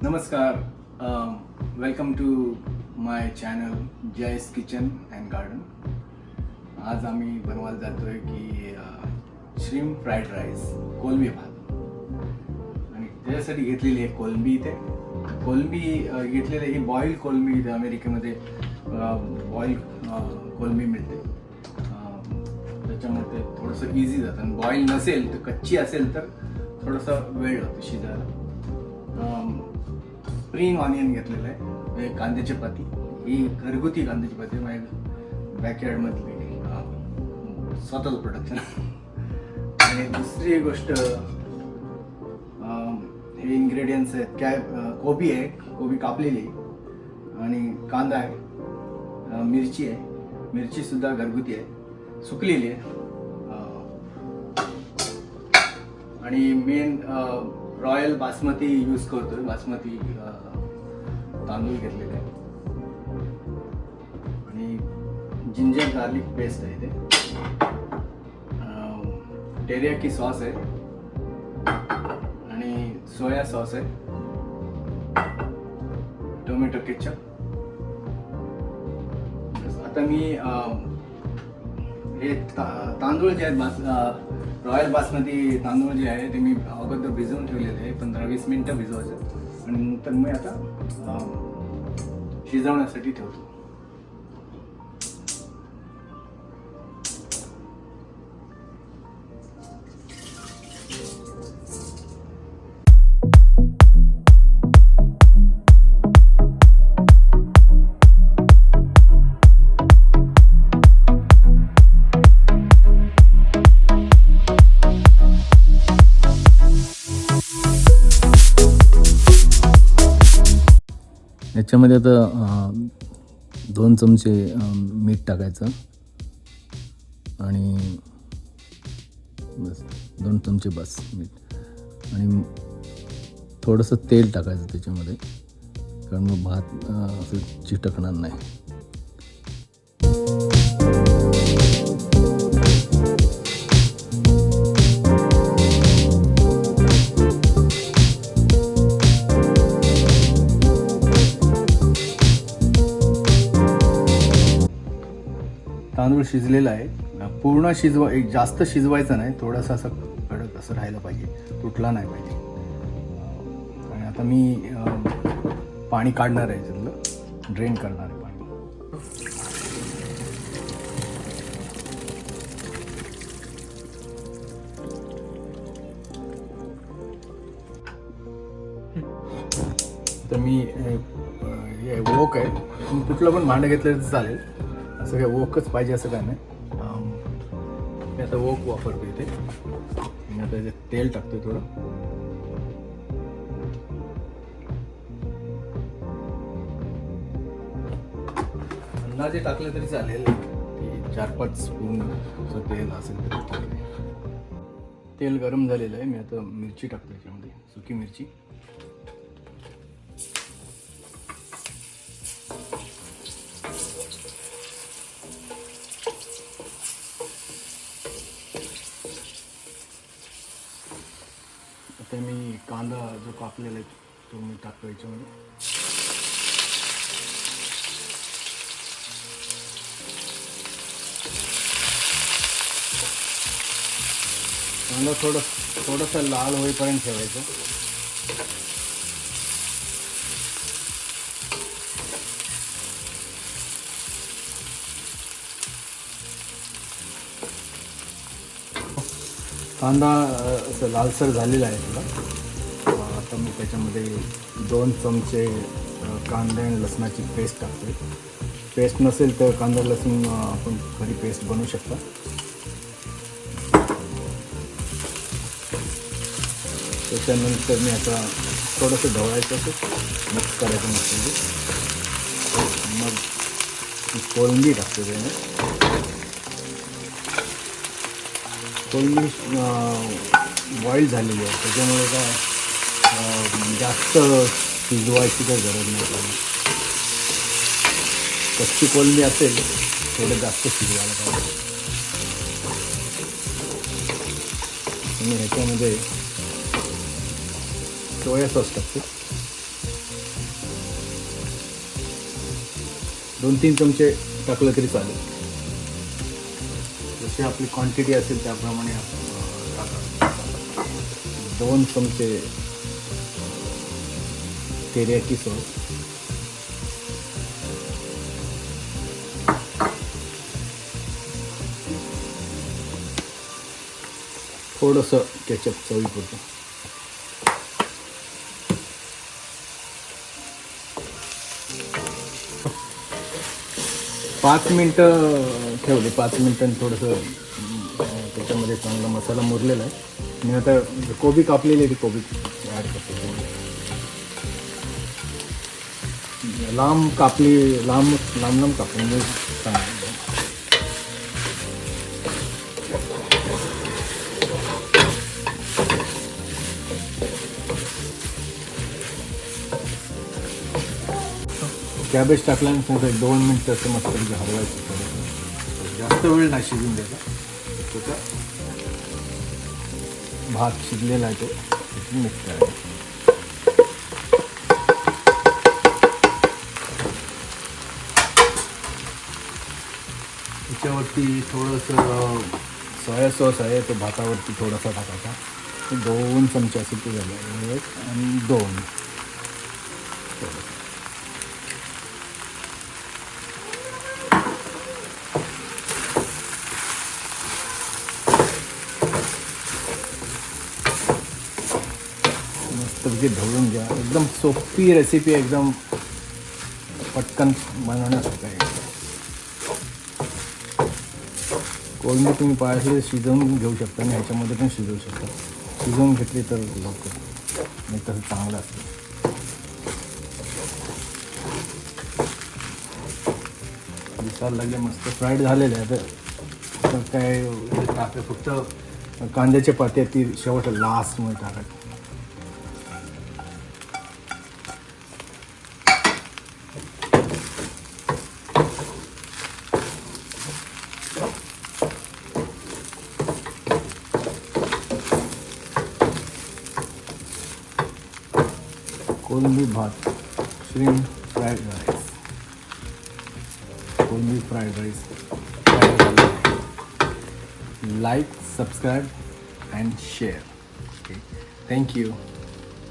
नमस्कार, welcome to my channel Jaya's kitchen and garden. आज आम्ही बनवायला जातोय की श्रीम्प फ्राईड राईस, कोलंबी भात. आणि त्याच्यासाठी घेतलेली आहे कोलंबी. इथे कोलंबी घेतलेली ही बॉईल कोलंबी. इथे अमेरिकेमध्ये बॉईल कोलंबी मिळते. त्याच्यामध्ये थोडंसं इझी जातं. आणि बॉईल नसेल तर कच्ची असेल तर थोडंसं वेळ होतं शिजायला. स्प्रिंग ऑनियन घेतलेलं आहे, कांद्याची पाती. ही घरगुती कांद्याची पाती, माझ्या बॅकयार्डमधली स्वतःच प्रोडक्शन. आणि दुसरी गोष्ट, हे इन्ग्रेडियंट्स आहेत. काय, कोबी आहे, कोबी कापलेली, आणि कांदा आहे, मिरची आहे. मिरचीसुद्धा घरगुती आहे, सुकलेली आहे. आणि मेन रॉयल बासमती यूज करतोय. बासमती तांदूळ घेतलेले आहे. आणि जिंजर गार्लिक पेस्ट आहे. इथे टेरियाकी सॉस आहे आणि सोया सॉस आहे, टोमॅटो केचप. आता मी हे तांदूळ जे आहेत, रॉयल बासमती तांदूळ जे आहे ते मी अगोदर भिजवून ठेवलेले आहे. 15-20 मिनटं भिजवायचं, आणि नंतर मी आता शिजवण्यासाठी ठेवतो. याच्यामध्ये आता 2 चमचे मीठ टाकायचं, आणि बस 2 चमचे बस मीठ. आणि थोडंसं तेल टाकायचं त्याच्यामध्ये, कारण मग भात असं चिटकणार नाही. तांदूळ शिजलेला आहे. पूर्ण जास्त शिजवायचं नाही, थोडंसं असं कडक असं राहायला पाहिजे, तुटला नाही पाहिजे. आणि आता मी पाणी काढणार आहे, त्यातलं ड्रेन करणार आहे पाणी. तर मी हे वोक आहे, तुम्ही कुठलं पण भांडं घेतलं तर चालेल. असं काय वोकच पाहिजे असं काय नाही. मी आता वोक वापरतो इथे. मी आता इथे तेल टाकतोय थोडं. अंदाजे टाकलं तरी चालेल, 4-5 स्पून तेल असेल तरी. तेल गरम झालेलं आहे. मी आता मिरची टाकतो याच्यामध्ये, सुकी मिरची. आता मी कांदा जो कापलेला आहे तो मी टाकतो याच्यामध्ये. कांदा थोडंसं लाल होईपर्यंत ठेवायचं. कांदा असं लालसर झालेला आहे थोडा. आता मी त्याच्यामध्ये 2 चमचे कांदा आणि लसणाची पेस्ट टाकते. पेस्ट नसेल तर कांदा लसूण आपण घरी पेस्ट बनवू शकता. त्याच्यानंतर मी आता थोडंसं ढवळायचं, असं मिक्स करायचं मस्त. मग कोलंबी टाकते त्याने. कोलंबी बॉईल झालेली आहे, त्याच्यामुळे काय जास्त शिजवायची काही गरज नाही. कच्ची कोलंबी असेल थोडं जास्त शिजवायला पाहिजे. आणि ह्याच्यामध्ये सोया सॉस टाकते. 2-3 चमचे टाकलं तरी चालेल. जशी आपली क्वांटिटी असेल त्याप्रमाणे आपण टाका. 2 चमचे तेरियाकी सॉस, थोडंसं केचप चवीपुरतं, 5 मिनटं ठेवले. 5 मिनटांनी थोडंसं त्याच्यामध्ये चांगला मसाला मुरलेला आहे. मी आता कोबी कापलेली आहे, ती कोबी ॲड करतो. लांब कापली, लांब कापली म्हणजे चांगलं. कॅबेज टाकल्यानंतर 2 मिनटं असं मस्त हलवायचं. थोडंसं जास्त वेळ नाही शिजून द्यायचा. त्याचा भात शिजलेला आहे तो मिक्स करायचा. त्याच्यावरती थोडंसं सोया सॉस आहे, तो भातावरती थोडासा टाकायचा. 2 चमचे असेल ते झालं. 1 आणि 2. मस्तपैकी ढवळून घ्या. एकदम सोपी रेसिपी, एकदम पटकन बनवण्यासारखं आहे. कोळंबी तुम्ही पाहिजे शिजवून घेऊ शकता आणि ह्याच्यामध्ये पण शिजवू शकता. शिजवून घेतली तर लवकर, नाही तसं चांगलं असतं. दिसायला लागले मस्त फ्राईड झालेले आहे. तर काय टाकते, फक्त कांद्याचे पाते ती शेवट लास्टमध्ये टाकायची. कोलंबी भात, श्रीम फ्राईड राईस, कोलंबी fried rice. Like, subscribe and share. Okay, thank you.